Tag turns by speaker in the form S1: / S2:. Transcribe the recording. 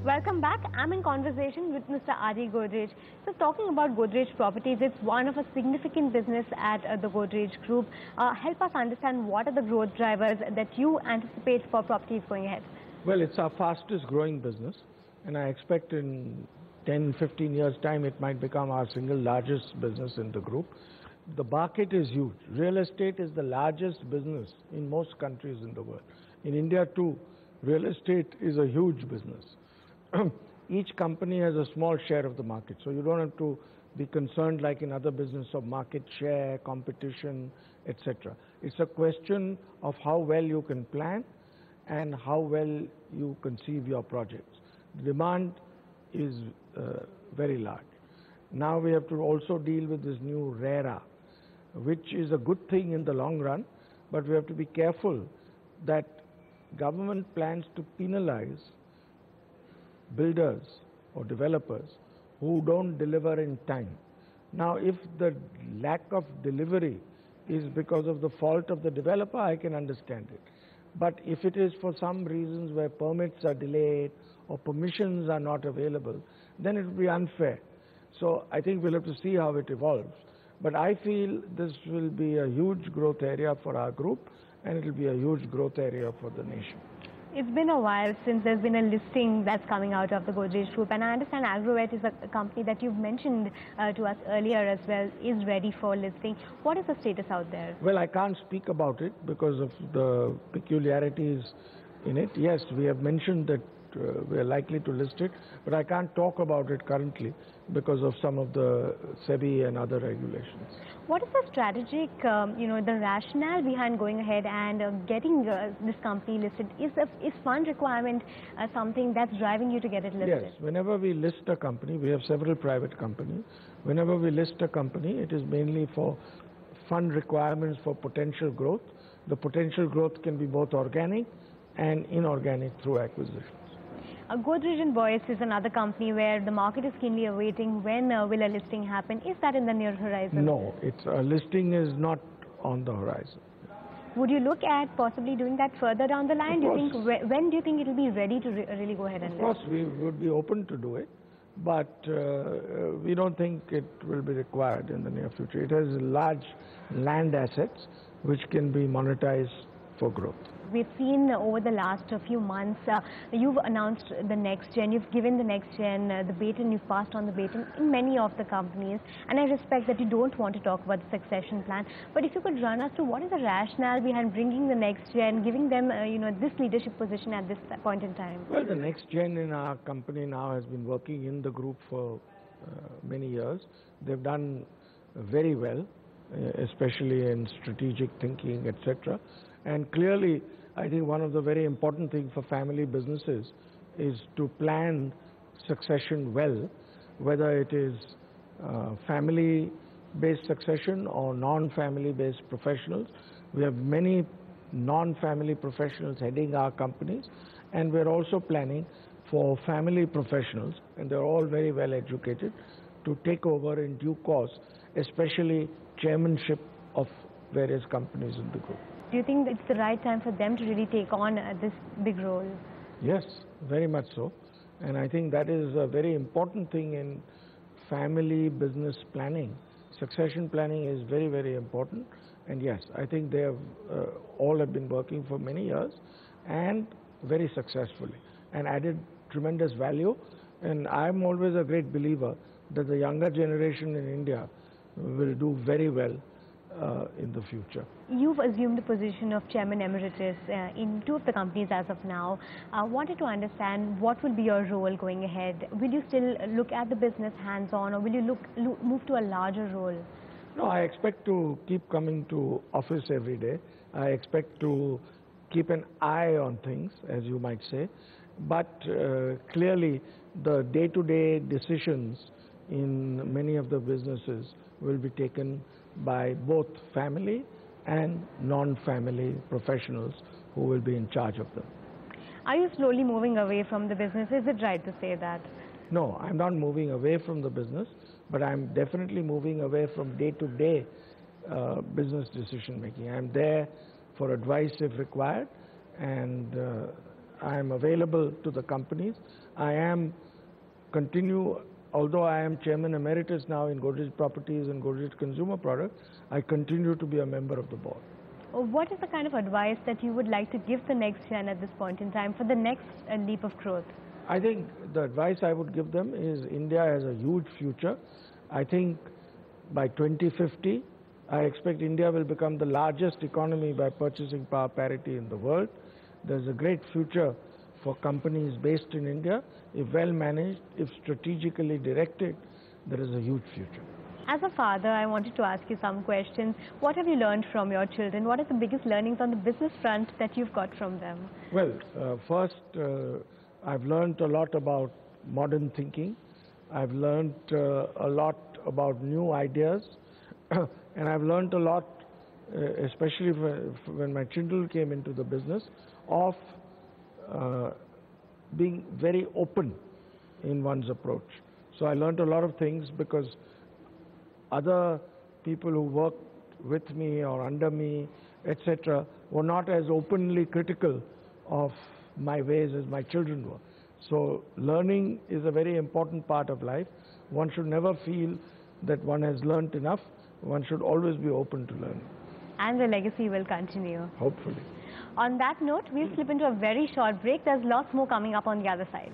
S1: Welcome back. I'm in conversation with Mr. Adi Godrej. So talking about Godrej Properties, it's one of a significant business at the Godrej Group. Help us understand what are the growth drivers that you anticipate for properties going ahead.
S2: Well, it's our fastest growing business, and I expect in 10, 15 years' time it might become our single largest business in the group. The market is huge. Real estate is the largest business in most countries in the world. In India too, real estate is a huge business. Each company has a small share of the market, so you don't have to be concerned like in other business of market share, competition, etc. It's a question of how well you can plan and how well you conceive your projects. The demand is very large. Now we have to also deal with this new RERA, which is a good thing in the long run, but we have to be careful that government plans to penalize builders or developers who don't deliver in time. Now, if the lack of delivery is because of the fault of the developer, I can understand it. But if it is for some reasons where permits are delayed or permissions are not available, then it will be unfair. So I think we'll have to see how it evolves. But I feel this will be a huge growth area for our group, and it will be a huge growth area for the nation.
S1: It's been a while since there's been a listing that's coming out of the Godrej Group, and I understand AGRO-VET is a company that you've mentioned to us earlier as well, is ready for listing. What is the status out there?
S2: Well, I can't speak about it because of the peculiarities in it. Yes, we have mentioned that we are likely to list it, but I can't talk about it currently because of some of the SEBI and other regulations.
S1: What is the strategic, the rationale behind going ahead and getting this company listed? Is fund requirement something that's driving you to get it listed?
S2: Yes, whenever we list a company, we have several private companies. Whenever we list a company, it is mainly for fund requirements for potential growth. The potential growth can be both organic and inorganic through acquisitions.
S1: Godrej BURJIS is another company where the market is keenly awaiting when will a listing happen. Is that in the near horizon?
S2: No, a listing is not on the horizon.
S1: Would you look at possibly doing that further down the line? When do you think it will be ready to really go ahead and list?
S2: Of course, we would be open to do it, but we don't think it will be required in the near future. It has large land assets which can be monetized for growth.
S1: We've seen over the last few months, you've announced the next gen, you've given the next gen the baton, you've passed on the baton in many of the companies, and I respect that you don't want to talk about the succession plan, but if you could run us through what is the rationale behind bringing the next gen, giving them this leadership position at this point in time?
S2: Well, the next gen in our company now has been working in the group for many years. They've done very well, especially in strategic thinking, etc. And clearly, I think one of the very important things for family businesses is to plan succession well, whether it is family-based succession or non-family-based professionals. We have many non-family professionals heading our companies, and we're also planning for family professionals, and they're all very well educated, to take over in due course, especially chairmanship of various companies in the group.
S1: Do you think it's the right time for them to really take on this big role?
S2: Yes, very much so. And I think that is a very important thing in family business planning. Succession planning is very, very important. And yes, I think they have all have been working for many years and very successfully and added tremendous value. And I'm always a great believer that the younger generation in India will do very well in the future.
S1: You've assumed the position of Chairman Emeritus in two of the companies as of now. I wanted to understand what will be your role going ahead. Will you still look at the business hands-on, or will you move to a larger role?
S2: No, I expect to keep coming to office every day. I expect to keep an eye on things, as you might say. But clearly, the day-to-day decisions in many of the businesses will be taken by both family and non-family professionals who will be in charge of them.
S1: Are you slowly moving away from the business? Is it right to say that?
S2: No, I'm not moving away from the business, but I'm definitely moving away from day-to-day business decision making. I'm there for advice if required, and I am available to the companies. Although I am Chairman Emeritus now in Godrej Properties and Godrej Consumer Products, I continue to be a member of the board.
S1: What is the kind of advice that you would like to give the next gen at this point in time for the next leap of growth?
S2: I think the advice I would give them is India has a huge future. I think by 2050, I expect India will become the largest economy by purchasing power parity in the world. There's a great future for companies based in India. If well managed, if strategically directed, there is a huge future.
S1: As a father, I wanted to ask you some questions. What have you learned from your children? What are the biggest learnings on the business front that you've got from them?
S2: Well, first, I've learned a lot about modern thinking. I've learned a lot about new ideas. And I've learned a lot, especially when my children came into the business, of being very open in one's approach. So I learned a lot of things because other people who worked with me or under me, etc., were not as openly critical of my ways as my children were. So learning is a very important part of life. One should never feel that one has learnt enough. One should always be open to learning.
S1: And the legacy will continue.
S2: Hopefully.
S1: On that note, we'll slip into a very short break. There's lots more coming up on the other side.